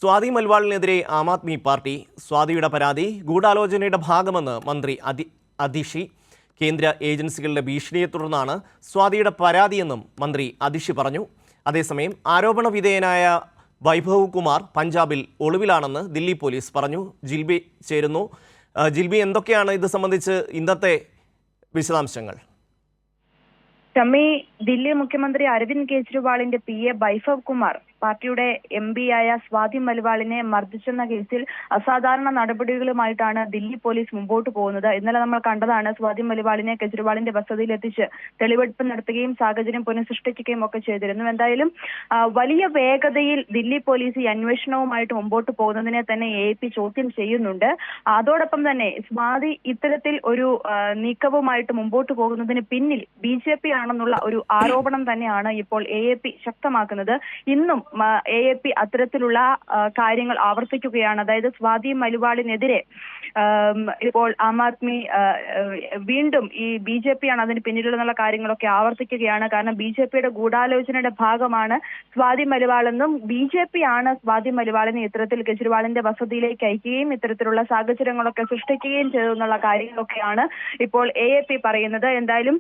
Swathi മൽവാളിനെതിരെ Aam Aadmi party. സ്വാതിയുടെ പരാതി ഗൂഢാലോചനയുടെ ഭാഗമെന്ന് മന്ത്രി അതിഷി. കേന്ദ്ര ഏജൻസികളുടെ ഭീഷണിയെ തുടർന്നാണ് സ്വാതിയുടെ പരാതിയെന്നും മന്ത്രി അതിഷി പറഞ്ഞു. അതേസമയം ആരോപണ വിധേയനായ വൈഭവ് കുമാർ പഞ്ചാബിൽ ഒളിവിലാണെന്ന് ദില്ലി പോലീസ് പറഞ്ഞു. ജിൽബി ചേരുന്നു. ജിൽബി, എന്തൊക്കെയാണ് ഇത് സംബന്ധിച്ച് ഇന്നത്തെ വിശദാംശങ്ങൾ? ഷമി, ദില്ലി മുഖ്യമന്ത്രി അരവിന്ദ് കെജ്രിവാളിന്റെ PA വൈഭവ് കുമാർ പാർട്ടിയുടെ MP ആയ സ്വാതി മൽവാളിനെ മർദ്ദിച്ചെന്ന കേസിൽ അസാധാരണ നടപടികളുമായിട്ടാണ് ദില്ലി പോലീസ് മുമ്പോട്ട് പോകുന്നത്. ഇന്നലെ നമ്മൾ കണ്ടതാണ് സ്വാതി മൽവാളിനെ കെജ്രിവാളിന്റെ വസതിയിൽ എത്തിച്ച് തെളിവെടുപ്പ് നടത്തുകയും സാഹചര്യം പുനഃസൃഷ്ടിക്കുകയും ഒക്കെ ചെയ്തിരുന്നു. എന്തായാലും വലിയ വേഗതയിൽ ദില്ലി പോലീസ് ഈ അന്വേഷണവുമായിട്ട് മുമ്പോട്ട് പോകുന്നതിനെ തന്നെ AAP ചോദ്യം ചെയ്യുന്നുണ്ട്. അതോടൊപ്പം തന്നെ സ്വാതി ഇത്തരത്തിൽ ഒരു നീക്കവുമായിട്ട് മുമ്പോട്ട് പോകുന്നതിന് പിന്നിൽ BJP ആണെന്നുള്ള ഒരു ആരോപണം തന്നെയാണ് ഇപ്പോൾ AAP ശക്തമാക്കുന്നത്. ഇന്നും AAP അത്തരത്തിലുള്ള കാര്യങ്ങൾ ആവർത്തിക്കുകയാണ്. അതായത് സ്വാതി മൽവാളിനെതിരെ ഇപ്പോൾ ആം ആദ്മി വീണ്ടും ഈ BJP ആണ് അതിന് പിന്നിലുള്ള കാര്യങ്ങളൊക്കെ ആവർത്തിക്കുകയാണ്. കാരണം BJPയുടെ ഗൂഢാലോചനയുടെ ഭാഗമാണ് സ്വാതി മൽവാളെന്നും BJP ആണ് സ്വാതി മൽവാളിനെ ഇത്തരത്തിൽ കെജ്രിവാളിന്റെ വസതിയിലേക്ക് അയക്കുകയും ഇത്തരത്തിലുള്ള സാഹചര്യങ്ങളൊക്കെ സൃഷ്ടിക്കുകയും ചെയ്തെന്നുള്ള കാര്യങ്ങളൊക്കെയാണ് ഇപ്പോൾ AAP പറയുന്നത്. എന്തായാലും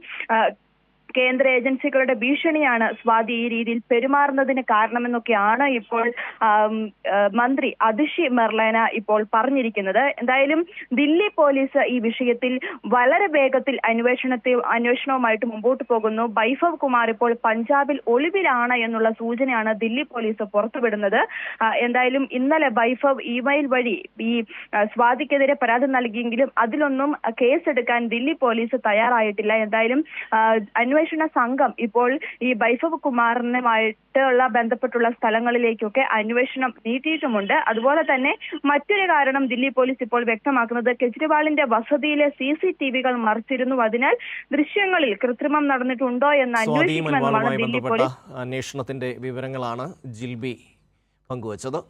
കേന്ദ്ര ഏജൻസികളുടെ ഭീഷണിയാണ് സ്വാതി ഈ രീതിയിൽ പെരുമാറുന്നതിന് കാരണമെന്നൊക്കെയാണ് ഇപ്പോൾ മന്ത്രി അതിഷി മെർലേന ഇപ്പോൾ പറഞ്ഞിരിക്കുന്നത്. എന്തായാലും ദില്ലി പോലീസ് ഈ വിഷയത്തിൽ വളരെ വേഗത്തിൽ അന്വേഷണവുമായിട്ട് മുമ്പോട്ട് പോകുന്നു. വൈഭവ് കുമാർ ഇപ്പോൾ പഞ്ചാബിൽ ഒളിവിലാണ് എന്നുള്ള സൂചനയാണ് ദില്ലി പോലീസ് പുറത്തുവിടുന്നത്. എന്തായാലും ഇന്നലെ വൈഭവ് ഇമെയിൽ വഴി ഈ സ്വാതിക്കെതിരെ പരാതി നൽകിയെങ്കിലും അതിലൊന്നും കേസെടുക്കാൻ ദില്ലി പോലീസ് തയ്യാറായിട്ടില്ല. എന്തായാലും അന്വേഷണ സംഘം ഇപ്പോൾ ഈ വൈഭവ് കുമാറിനുമായിട്ടുള്ള ബന്ധപ്പെട്ടുള്ള സ്ഥലങ്ങളിലേക്കൊക്കെ അന്വേഷണം നീട്ടിയിട്ടുമുണ്ട്. അതുപോലെ തന്നെ മറ്റൊരു കാരണം ദില്ലി പോലീസ് ഇപ്പോൾ വ്യക്തമാക്കുന്നത് കെജ്രിവാളിന്റെ വസതിയിലെ CCTVകൾ മറിച്ചിരുന്നു. അതിനാൽ ദൃശ്യങ്ങളിൽ കൃത്രിമം നടന്നിട്ടുണ്ടോ എന്ന് അന്വേഷിക്കുമെന്നാണ് ദില്ലി പോലീസ്. അന്വേഷണത്തിന്റെ വിവരങ്ങളാണ് ജിൽബി പങ്കുവച്ചത്.